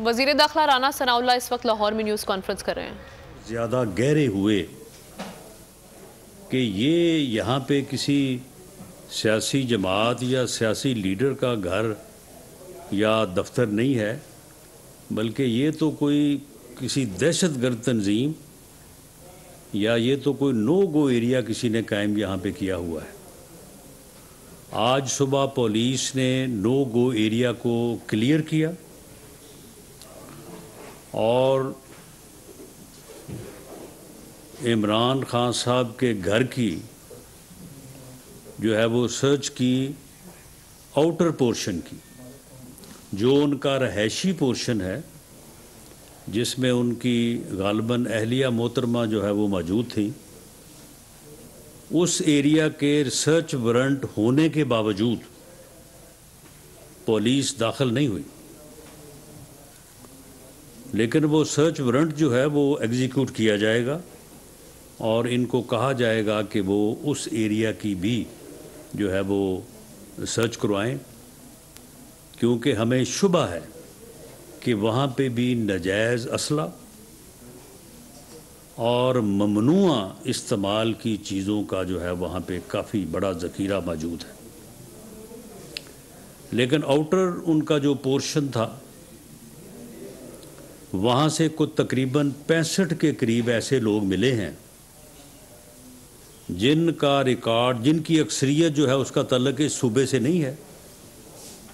وزیر داخلہ رانا ثناء اللہ اس وقت لاہور میں نیوز کانفرنس کر رہے ہیں۔ زیادہ گہرے ہوئے کہ یہ یہاں پہ کسی سیاسی جماعت یا سیاسی لیڈر کا گھر یا دفتر نہیں ہے، بلکہ یہ تو کوئی کسی دہشت گرد تنظیم یا یہ تو کوئی نو گو ایریا کسی نے قائم یہاں پہ کیا ہوا ہے۔ آج صبح پولیس نے نو گو ایریا کو کلیئر کیا اور عمران خان صاحب کے گھر کی جو ہے وہ سرچ کی آؤٹر پورشن کی، جو ان کا رہائشی پورشن ہے جس میں ان کی غالباً اہلیہ محترمہ جو ہے وہ موجود تھیں، اس ایریا کے ریسرچ وارنٹ ہونے کے باوجود پولیس داخل نہیں ہوئی، لیکن وہ سرچ وارنٹ جو ہے وہ ایگزیکیوٹ کیا جائے گا اور ان کو کہا جائے گا کہ وہ اس ایریا کی بھی جو ہے وہ سرچ کروائیں، کیونکہ ہمیں شبہ ہے کہ وہاں پہ بھی ناجائز اسلحہ اور ممنوع استعمال کی چیزوں کا جو ہے وہاں پہ کافی بڑا ذخیرہ موجود ہے۔ لیکن آؤٹر ان کا جو پورشن تھا وہاں سے کچھ تقریباً 65 کے قریب ایسے لوگ ملے ہیں جن کا ریکارڈ، جن کی اکثریت جو ہے اس کا تعلق اس صوبے سے نہیں ہے،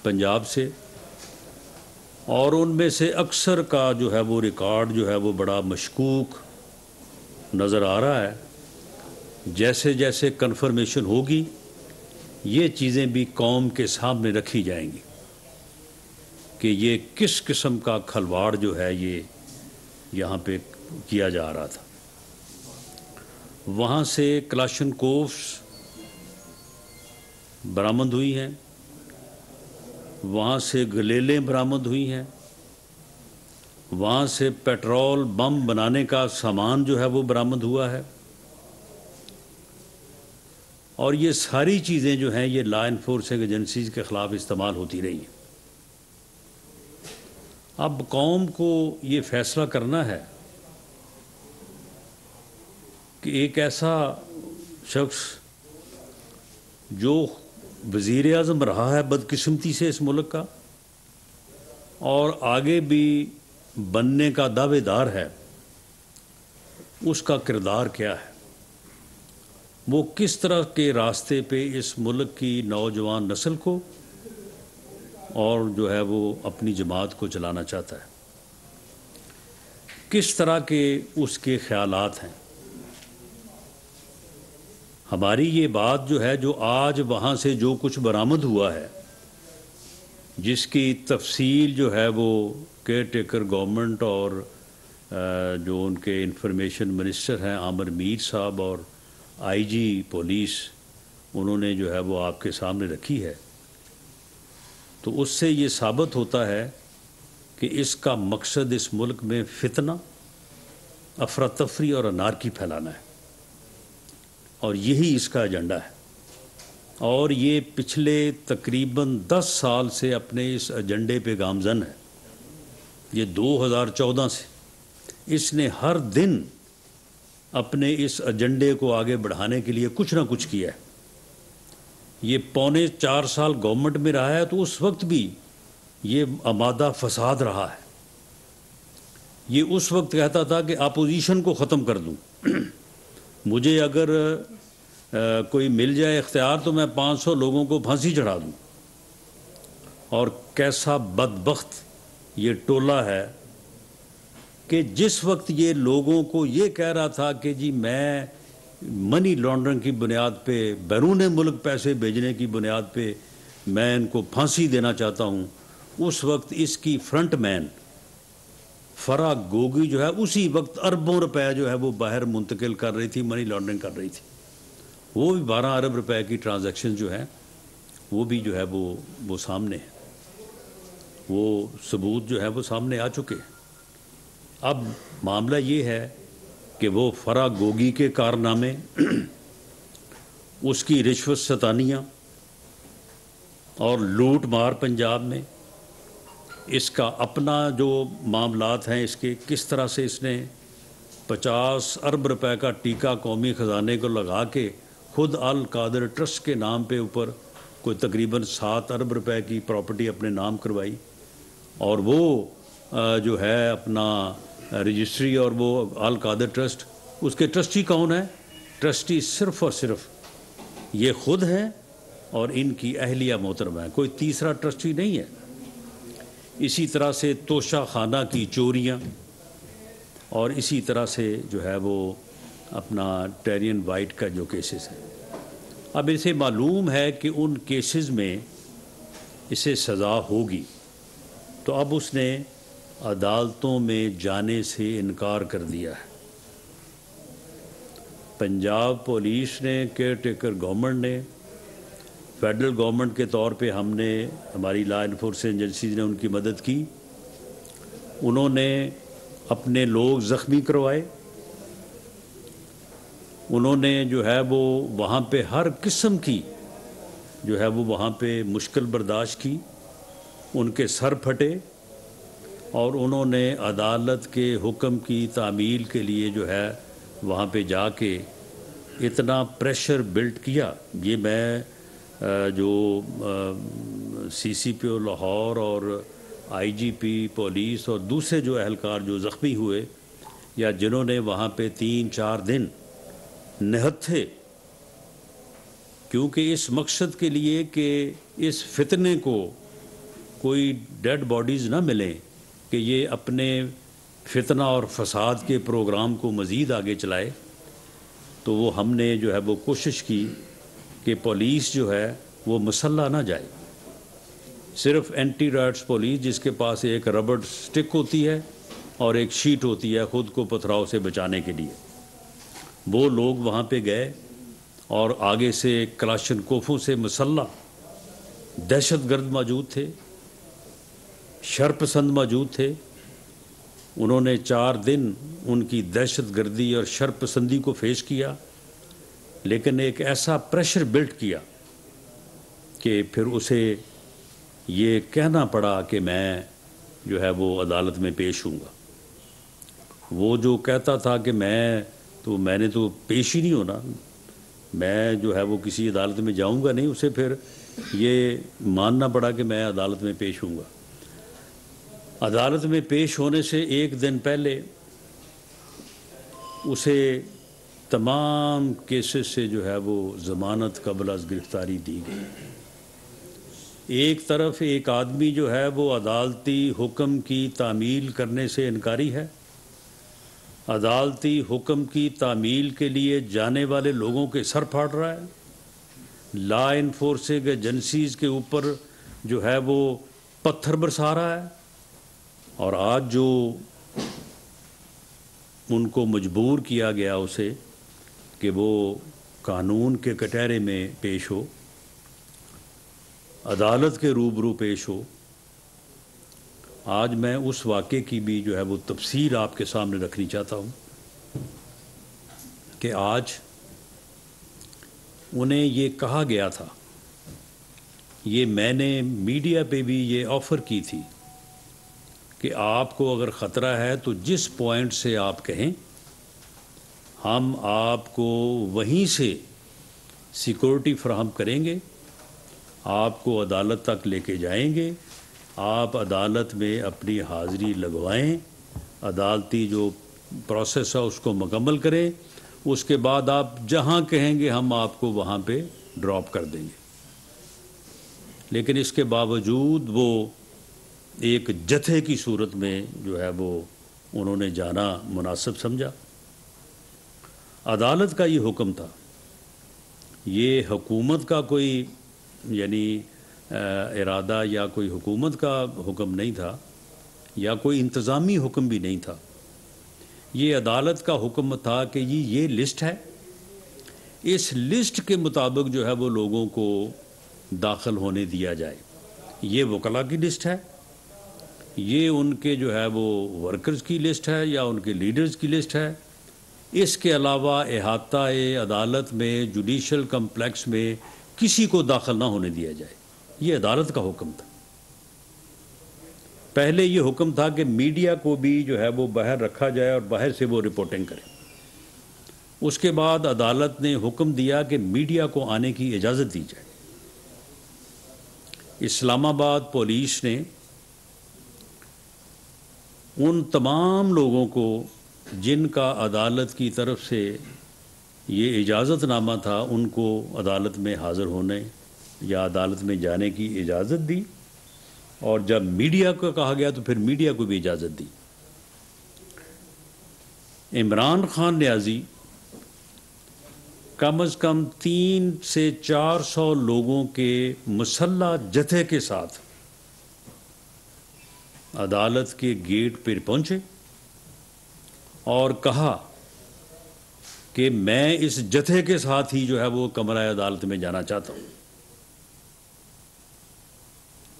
پنجاب سے، اور ان میں سے اکثر کا جو ہے وہ ریکارڈ جو ہے وہ بڑا مشکوک نظر آ رہا ہے۔ جیسے جیسے کنفرمیشن ہوگی یہ چیزیں بھی قوم کے سامنے رکھی جائیں گی کہ یہ کس قسم کا کھلواڑ جو ہے یہ یہاں پہ کیا جا رہا تھا۔ وہاں سے کلاشنکوفز برآمد ہوئی ہیں، وہاں سے گلیلیں برآمد ہوئی ہیں، وہاں سے پیٹرول بم بنانے کا سامان جو ہے وہ برآمد ہوا ہے، اور یہ ساری چیزیں جو ہیں یہ لا انفورسنگ ایجنسیز کے خلاف استعمال ہوتی رہی ہیں۔ اب قوم کو یہ فیصلہ کرنا ہے کہ ایک ایسا شخص جو وزیر اعظم رہا ہے بدقسمتی سے اس ملک کا اور آگے بھی بننے کا دعوے دار ہے، اس کا کردار کیا ہے، وہ کس طرح کے راستے پہ اس ملک کی نوجوان نسل کو اور جو ہے وہ اپنی جماعت کو چلانا چاہتا ہے، کس طرح کے اس کے خیالات ہیں۔ ہماری یہ بات جو ہے، جو آج وہاں سے جو کچھ برآمد ہوا ہے، جس کی تفصیل جو ہے وہ کیئر ٹیکر گورنمنٹ اور جو ان کے انفارمیشن منسٹر ہیں عامر میر صاحب اور آئی جی پولیس، انہوں نے جو ہے وہ آپ کے سامنے رکھی ہے، تو اس سے یہ ثابت ہوتا ہے کہ اس کا مقصد اس ملک میں فتنہ، افراتفری اور انارکی پھیلانا ہے، اور یہی اس کا ایجنڈا ہے، اور یہ پچھلے تقریباً 10 سال سے اپنے اس ایجنڈے پہ گامزن ہے۔ یہ 2014 سے اس نے ہر دن اپنے اس ایجنڈے کو آگے بڑھانے کے لیے کچھ نہ کچھ کیا ہے۔ یہ پونے 4 سال گورنمنٹ میں رہا ہے، تو اس وقت بھی یہ آمادہ فساد رہا ہے۔ یہ اس وقت کہتا تھا کہ اپوزیشن کو ختم کر دوں، مجھے اگر کوئی مل جائے اختیار تو میں 500 لوگوں کو پھانسی چڑھا دوں۔ اور کیسا بدبخت یہ ٹولہ ہے کہ جس وقت یہ لوگوں کو یہ کہہ رہا تھا کہ جی میں منی لانڈرنگ کی بنیاد پہ، بیرون ملک پیسے بھیجنے کی بنیاد پہ میں ان کو پھانسی دینا چاہتا ہوں، اس وقت اس کی فرنٹ مین فرا گوگی جو ہے اسی وقت اربوں روپے جو ہے وہ باہر منتقل کر رہی تھی، منی لانڈرنگ کر رہی تھی۔ وہ بھی 12 ارب روپے کی ٹرانزیکشن جو ہے وہ بھی جو ہے وہ سامنے ہے، وہ ثبوت جو ہے وہ سامنے آ چکے ہیں۔ اب معاملہ یہ ہے کہ وہ فرا گوگی کے کارنامے، اس کی رشوت ستانیاں اور لوٹ مار پنجاب میں، اس کا اپنا جو معاملات ہیں اس کے کس طرح سے اس نے 50 ارب روپے کا ٹیکہ قومی خزانے کو لگا کے خود القادر ٹرسٹ کے نام پہ اوپر کوئی تقریباً 7 ارب روپے کی پراپرٹی اپنے نام کروائی، اور وہ جو ہے اپنا رجسٹری اور وہ القادر ٹرسٹ، اس کے ٹرسٹی کون ہے؟ ٹرسٹی صرف اور صرف یہ خود ہیں اور ان کی اہلیہ محترمہ ہے، کوئی تیسرا ٹرسٹی نہیں ہے۔ اسی طرح سے توشہ خانہ کی چوریاں، اور اسی طرح سے جو ہے وہ اپنا ٹیرین وائٹ کا جو کیسز ہے۔ اب اسے معلوم ہے کہ ان کیسز میں اسے سزا ہوگی، تو اب اس نے عدالتوں میں جانے سے انکار کر دیا ہے۔ پنجاب پولیس نے، کیئر ٹیکر گورنمنٹ نے، فیڈرل گورنمنٹ کے طور پہ ہم نے، ہماری لا انفورسمنٹ ایجنسیز نے ان کی مدد کی، انہوں نے اپنے لوگ زخمی کروائے، انہوں نے جو ہے وہ وہاں پہ ہر قسم کی جو ہے وہ وہاں پہ مشکل برداشت کی، ان کے سر پھٹے، اور انہوں نے عدالت کے حکم کی تعمیل کے لیے جو ہے وہاں پہ جا کے اتنا پریشر بلڈ کیا۔ یہ میں جو سی سی پی او لاہور اور آئی جی پی پولیس اور دوسرے جو اہلکار جو زخمی ہوئے یا جنہوں نے وہاں پہ 3-4 دن نہت تھے، کیونکہ اس مقصد کے لیے کہ اس فتنے کو کوئی ڈیڈ باڈیز نہ ملیں کہ یہ اپنے فتنہ اور فساد کے پروگرام کو مزید آگے چلائے، تو وہ ہم نے جو ہے وہ کوشش کی کہ پولیس جو ہے وہ مسلح نہ جائے، صرف اینٹی رائٹس پولیس جس کے پاس ایک ربڑ سٹک ہوتی ہے اور ایک شیٹ ہوتی ہے خود کو پتھراؤ سے بچانے کے لیے، وہ لوگ وہاں پہ گئے اور آگے سے کلاشن کوفوں سے مسلح دہشت گرد موجود تھے، شر پسند موجود تھے، انہوں نے 4 دن ان کی دہشت گردی اور شر پسندی کو فیس کیا، لیکن ایک ایسا پریشر بلڈ کیا کہ پھر اسے یہ کہنا پڑا کہ میں جو ہے وہ عدالت میں پیش ہوں گا۔ وہ جو کہتا تھا کہ میں نے تو پیش ہی نہیں ہونا، میں جو ہے وہ کسی عدالت میں جاؤں گا نہیں، اسے پھر یہ ماننا پڑا کہ میں عدالت میں پیش ہوں گا۔ عدالت میں پیش ہونے سے 1 دن پہلے اسے تمام کیسز سے جو ہے وہ ضمانت قبل از گرفتاری دی گئی۔ ایک طرف ایک آدمی جو ہے وہ عدالتی حکم کی تعمیل کرنے سے انکاری ہے، عدالتی حکم کی تعمیل کے لیے جانے والے لوگوں کے سر پھاڑ رہا ہے، لا انفورسنگ ایجنسیز کے اوپر جو ہے وہ پتھر برسا رہا ہے، اور آج جو ان کو مجبور کیا گیا اسے کہ وہ قانون کے کٹہرے میں پیش ہو، عدالت کے روبرو پیش ہو۔ آج میں اس واقعے کی بھی جو ہے وہ تفصیل آپ کے سامنے رکھنی چاہتا ہوں کہ آج انہیں یہ کہا گیا تھا، یہ میں نے میڈیا پہ بھی یہ آفر کی تھی کہ آپ کو اگر خطرہ ہے تو جس پوائنٹ سے آپ کہیں ہم آپ کو وہیں سے سیکورٹی فراہم کریں گے، آپ کو عدالت تک لے کے جائیں گے، آپ عدالت میں اپنی حاضری لگوائیں، عدالتی جو پروسیس ہے اس کو مکمل کریں، اس کے بعد آپ جہاں کہیں گے ہم آپ کو وہاں پہ ڈراپ کر دیں گے۔ لیکن اس کے باوجود وہ ایک جتھے کی صورت میں جو ہے وہ انہوں نے جانا مناسب سمجھا۔ عدالت کا یہ حکم تھا، یہ حکومت کا کوئی یعنی ارادہ یا کوئی حکومت کا حکم نہیں تھا یا کوئی انتظامی حکم بھی نہیں تھا، یہ عدالت کا حکم تھا کہ یہ لسٹ ہے، اس لسٹ کے مطابق جو ہے وہ لوگوں کو داخل ہونے دیا جائے۔ یہ وکلاء کی لسٹ ہے، یہ ان کے جو ہے وہ ورکرز کی لسٹ ہے یا ان کے لیڈرز کی لسٹ ہے، اس کے علاوہ احاطہ عدالت میں جوڈیشل کمپلیکس میں کسی کو داخل نہ ہونے دیا جائے۔ یہ عدالت کا حکم تھا۔ پہلے یہ حکم تھا کہ میڈیا کو بھی جو ہے وہ باہر رکھا جائے اور باہر سے وہ رپورٹنگ کرے. اس کے بعد عدالت نے حکم دیا کہ میڈیا کو آنے کی اجازت دی جائے. اسلام آباد پولیس نے ان تمام لوگوں کو جن کا عدالت کی طرف سے یہ اجازت نامہ تھا ان کو عدالت میں حاضر ہونے یا عدالت میں جانے کی اجازت دی، اور جب میڈیا کو کہا گیا تو پھر میڈیا کو بھی اجازت دی. عمران خان نیازی کم از کم 300 سے 400 لوگوں کے مسلح جتھے کے ساتھ عدالت کے گیٹ پر پہنچے اور کہا کہ میں اس جتھے کے ساتھ ہی جو ہے وہ کمرہ عدالت میں جانا چاہتا ہوں.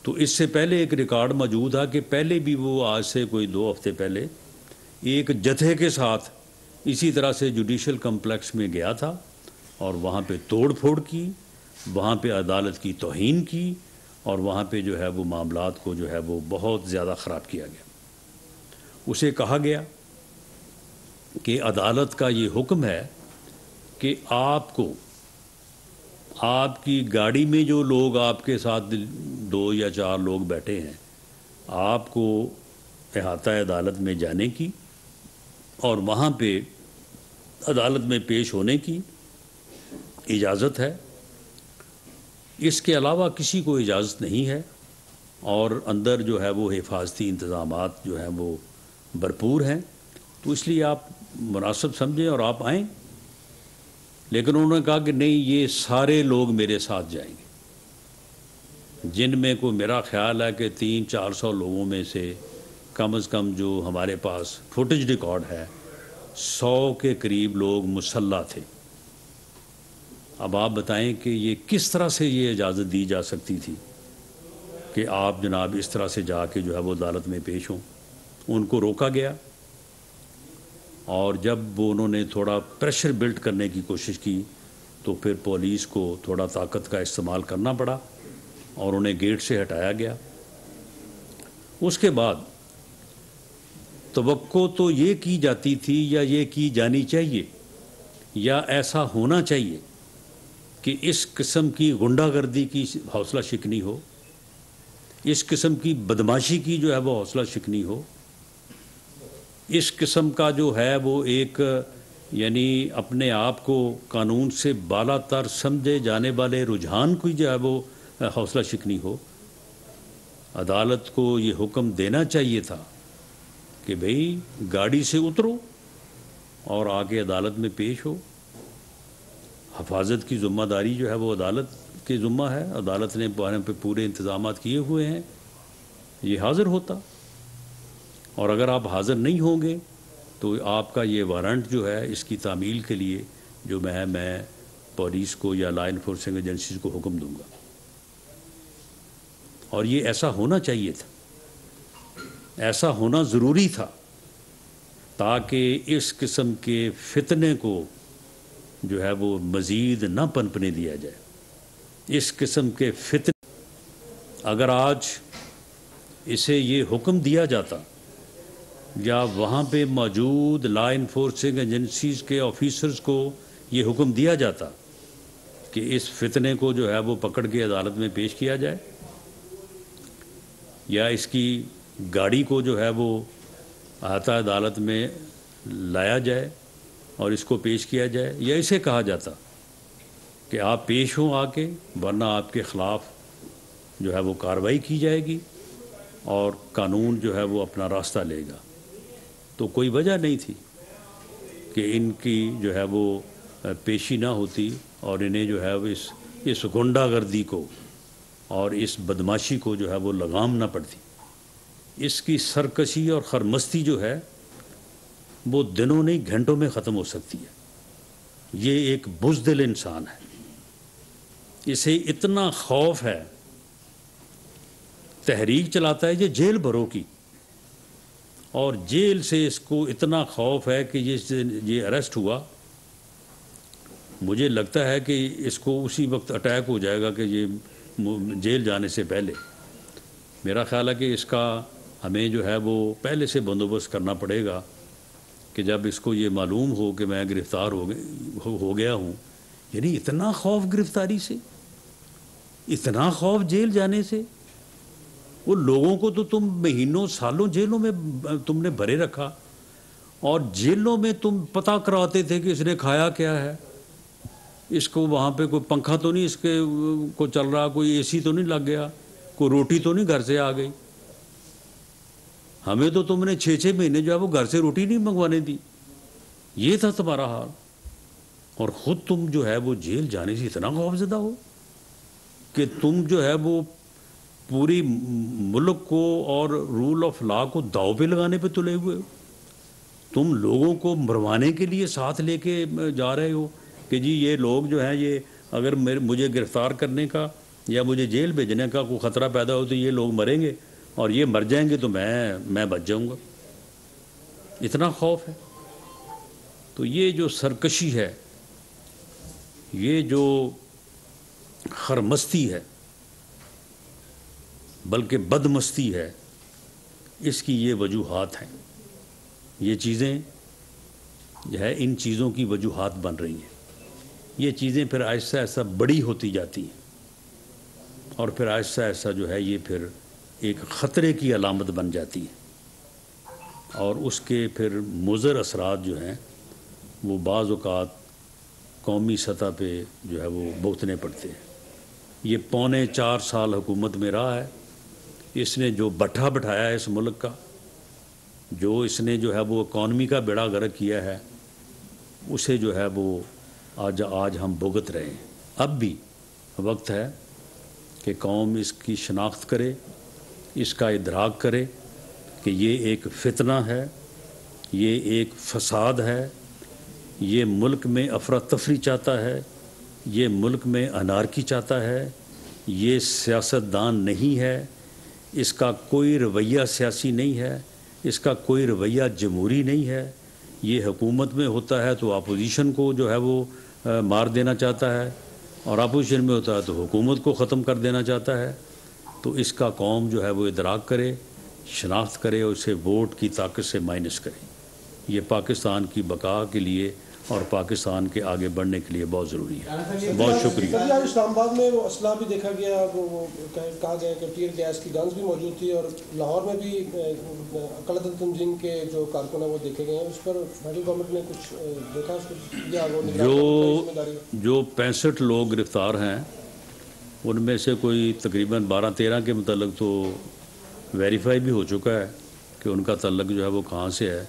تو اس سے پہلے ایک ریکارڈ موجود ہے کہ پہلے بھی وہ آج سے کوئی 2 ہفتے پہلے ایک جتھے کے ساتھ اسی طرح سے جوڈیشل کمپلیکس میں گیا تھا اور وہاں پہ توڑ پھوڑ کی، وہاں پہ عدالت کی توہین کی، اور وہاں پہ جو ہے وہ معاملات کو جو ہے وہ بہت زیادہ خراب کیا گیا. اسے کہا گیا کہ عدالت کا یہ حکم ہے کہ آپ کو آپ کی گاڑی میں جو لوگ آپ کے ساتھ 2 یا 4 لوگ بیٹھے ہیں، آپ کو احاطہ عدالت میں جانے کی اور وہاں پہ عدالت میں پیش ہونے کی اجازت ہے. اس کے علاوہ کسی کو اجازت نہیں ہے، اور اندر جو ہے وہ حفاظتی انتظامات جو ہیں وہ بھرپور ہیں. تو اس لیے آپ مناسب سمجھیں اور آپ آئیں. لیکن انہوں نے کہا کہ نہیں، یہ سارے لوگ میرے ساتھ جائیں گے، جن میں کو میرا خیال ہے کہ 300-400 لوگوں میں سے کم از کم جو ہمارے پاس فوٹیج ریکارڈ ہے 100 کے قریب لوگ مسلح تھے. اب آپ بتائیں کہ یہ کس طرح سے یہ اجازت دی جا سکتی تھی کہ آپ جناب اس طرح سے جا کے جو ہے وہ عدالت میں پیش ہوں. ان کو روکا گیا، اور جب وہ انہوں نے تھوڑا پریشر بلڈ کرنے کی کوشش کی تو پھر پولیس کو تھوڑا طاقت کا استعمال کرنا پڑا اور انہیں گیٹ سے ہٹایا گیا. اس کے بعد توقع تو یہ کی جاتی تھی یا یہ کی جانی چاہیے یا ایسا ہونا چاہیے کہ اس قسم کی غنڈہ گردی کی حوصلہ شکنی ہو، اس قسم کی بدماشی کی جو ہے وہ حوصلہ شکنی ہو، اس قسم کا جو ہے وہ ایک یعنی اپنے آپ کو قانون سے بالا تر سمجھے جانے والے رجحان کی جو ہے وہ حوصلہ شکنی ہو. عدالت کو یہ حکم دینا چاہیے تھا کہ بھئی گاڑی سے اترو اور آگے عدالت میں پیش ہو. حفاظت کی ذمہ داری جو ہے وہ عدالت کے ذمہ ہے، عدالت نے پہ پورے انتظامات کیے ہوئے ہیں. یہ حاضر ہوتا، اور اگر آپ حاضر نہیں ہوں گے تو آپ کا یہ وارنٹ جو ہے اس کی تعمیل کے لیے جو میں پولیس کو یا لا انفورسنگ ایجنسیز کو حکم دوں گا. اور یہ ایسا ہونا چاہیے تھا، ایسا ہونا ضروری تھا تاکہ اس قسم کے فتنے کو جو ہے وہ مزید نہ پنپنے دیا جائے. اس قسم کے فتنے اگر آج اسے یہ حکم دیا جاتا یا وہاں پہ موجود لا انفورسنگ ایجنسیز کے آفیسرز کو یہ حکم دیا جاتا کہ اس فتنے کو جو ہے وہ پکڑ کے عدالت میں پیش کیا جائے، یا اس کی گاڑی کو جو ہے وہ احاطہ عدالت میں لایا جائے اور اس کو پیش کیا جائے، یا اسے کہا جاتا کہ آپ پیش ہوں آ کے، ورنہ آپ کے خلاف جو ہے وہ کارروائی کی جائے گی اور قانون جو ہے وہ اپنا راستہ لے گا. تو کوئی وجہ نہیں تھی کہ ان کی جو ہے وہ پیشی نہ ہوتی اور انہیں جو ہے وہ اس غنڈہ گردی کو اور اس بدماشی کو جو ہے وہ لگام نہ پڑتی. اس کی سرکشی اور خرمستی جو ہے وہ دنوں نہیں گھنٹوں میں ختم ہو سکتی ہے. یہ ایک بزدل انسان ہے، اسے اتنا خوف ہے، تحریک چلاتا ہے یہ جیل بھروں کی، اور جیل سے اس کو اتنا خوف ہے کہ یہ اریسٹ ہوا. مجھے لگتا ہے کہ اس کو اسی وقت اٹیک ہو جائے گا کہ یہ جیل جانے سے پہلے. میرا خیال ہے کہ اس کا ہمیں جو ہے وہ پہلے سے بندوبست کرنا پڑے گا کہ جب اس کو یہ معلوم ہو کہ میں گرفتار ہو گیا ہوں، یعنی اتنا خوف گرفتاری سے، اتنا خوف جیل جانے سے. وہ لوگوں کو تو تم مہینوں سالوں جیلوں میں تم نے بھرے رکھا، اور جیلوں میں تم پتہ کراتے تھے کہ اس نے کھایا کیا ہے، اس کو وہاں پہ کوئی پنکھا تو نہیں اس کے کو چل رہا، کوئی اے سی تو نہیں لگ گیا، کوئی روٹی تو نہیں گھر سے آ گئی. ہمیں تو تم نے 6 مہینے جو ہے وہ گھر سے روٹی نہیں منگوانے دی. یہ تھا تمہارا حال، اور خود تم جو ہے وہ جیل جانے سے اتنا خوفزدہ ہو کہ تم جو ہے وہ پوری ملک کو اور رول آف لا کو داؤ پہ لگانے پہ تلے ہوئے ہو. تم لوگوں کو مروانے کے لیے ساتھ لے کے جا رہے ہو کہ جی یہ لوگ جو ہیں، یہ اگر مجھے گرفتار کرنے کا یا مجھے جیل بھیجنے کا کوئی خطرہ پیدا ہو تو یہ لوگ مریں گے، اور یہ مر جائیں گے تو میں بچ جاؤں گا. اتنا خوف ہے. تو یہ جو سرکشی ہے، یہ جو خرمستی ہے، بلکہ بدمستی ہے، اس کی یہ وجوہات ہیں. یہ چیزیں جو ہے، ان چیزوں کی وجوہات بن رہی ہیں. یہ چیزیں پھر آہستہ آہستہ بڑی ہوتی جاتی ہیں، اور پھر آہستہ آہستہ جو ہے یہ پھر ایک خطرے کی علامت بن جاتی ہے، اور اس کے پھر مضر اثرات جو ہیں وہ بعض اوقات قومی سطح پہ جو ہے وہ بھگتنے پڑتے ہیں. یہ 4.25 سال حکومت میں رہا ہے. اس نے جو بٹھا بٹھایا ہے اس ملک کا، جو اس نے جو ہے وہ اکانومی کا بیڑا غرق کیا ہے، اسے جو ہے وہ آج ہم بھگت رہے ہیں. اب بھی وقت ہے کہ قوم اس کی شناخت کرے، اس کا ادراک کرے کہ یہ ایک فتنہ ہے، یہ ایک فساد ہے، یہ ملک میں افراتفری چاہتا ہے، یہ ملک میں انارکی چاہتا ہے. یہ سیاستدان نہیں ہے، اس کا کوئی رویہ سیاسی نہیں ہے، اس کا کوئی رویہ جمہوری نہیں ہے. یہ حکومت میں ہوتا ہے تو اپوزیشن کو جو ہے وہ مار دینا چاہتا ہے، اور اپوزیشن میں ہوتا ہے تو حکومت کو ختم کر دینا چاہتا ہے. تو اس کا قوم جو ہے وہ ادراک کرے، شناخت کرے، اور اسے ووٹ کی طاقت سے مائنس کرے. یہ پاکستان کی بقا کے لیے اور پاکستان کے آگے بڑھنے کے لیے بہت ضروری ہے. بہت شکریہ. اسلام آباد میں وہ اسلحہ بھی دیکھا گیا، وہ کہا گیا کہ ٹیئر گیس کی گنز بھی موجود تھی، اور لاہور میں بھی قلعت تنظیم کے جو کارکن ہیں وہ دیکھے گئے ہیں. اس پر فیڈرل گورنمنٹ نے کچھ دیکھا اس کو، یا وہ جو 65 لوگ گرفتار ہیں ان میں سے کوئی تقریباً 12-13 کے متعلق تو ویریفائی بھی ہو چکا ہے کہ ان کا تعلق جو ہے وہ کہاں سے ہے.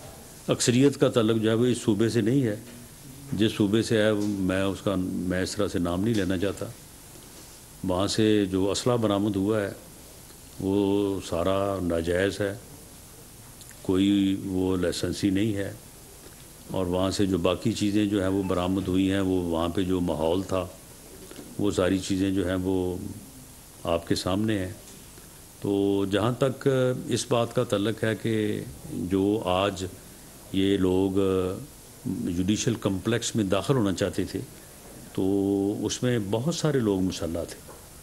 اکثریت کا تعلق جو ہے وہ اس صوبے سے نہیں ہے. جس صوبے سے ہے میں اس طرح سے نام نہیں لینا چاہتا. وہاں سے جو اسلحہ برآمد ہوا ہے وہ سارا ناجائز ہے، کوئی وہ لائسنسی نہیں ہے. اور وہاں سے جو باقی چیزیں جو ہیں وہ برآمد ہوئی ہیں، وہ وہاں پہ جو ماحول تھا وہ ساری چیزیں جو ہیں وہ آپ کے سامنے ہیں. تو جہاں تک اس بات کا تعلق ہے کہ جو آج یہ لوگ جوڈیشل کمپلیکس میں داخل ہونا چاہتے تھے تو اس میں بہت سارے لوگ مسلح تھے،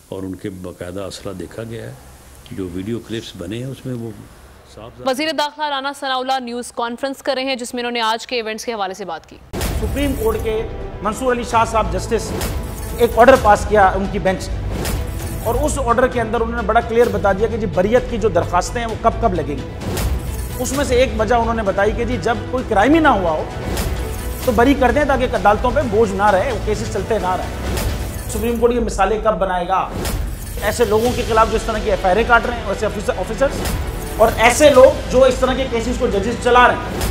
اور ان کے باقاعدہ اسلحہ دیکھا گیا ہے. جو ویڈیو کلپس بنے ہیں اس میں وہ صاف. وزیر داخلہ رانا ثناء اللہ نیوز کانفرنس کر رہے ہیں جس میں انہوں نے آج کے ایونٹس کے حوالے سے بات کی. سپریم کورٹ کے منصور علی شاہ صاحب جسٹس ایک آرڈر پاس کیا ان کی بینچ، اور اس آرڈر کے اندر انہوں نے بڑا کلیئر بتا دیا کہ جی بریت کی جو درخواستیں ہیں وہ کب کب لگیں گی. اس میں سے ایک وجہ انہوں نے بتائی کہ جی جب کوئی کرائم ہی نہ ہوا ہو تو بری کر دیں تاکہ عدالتوں پہ بوجھ نہ رہے، وہ کیسز چلتے نہ رہے. سپریم کورٹ یہ مثالیں کب بنائے گا؟ ایسے لوگوں کے خلاف جو اس طرح کی ایف آئی آریں کاٹ رہے ہیں، ایسے آفیسرز، اور ایسے لوگ جو اس طرح کے کیسز کو ججز چلا رہے ہیں.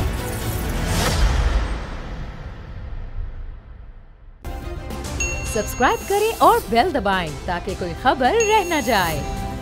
سبسکرائب کریں اور بیل دبائیں تاکہ کوئی خبر رہ نہ جائے.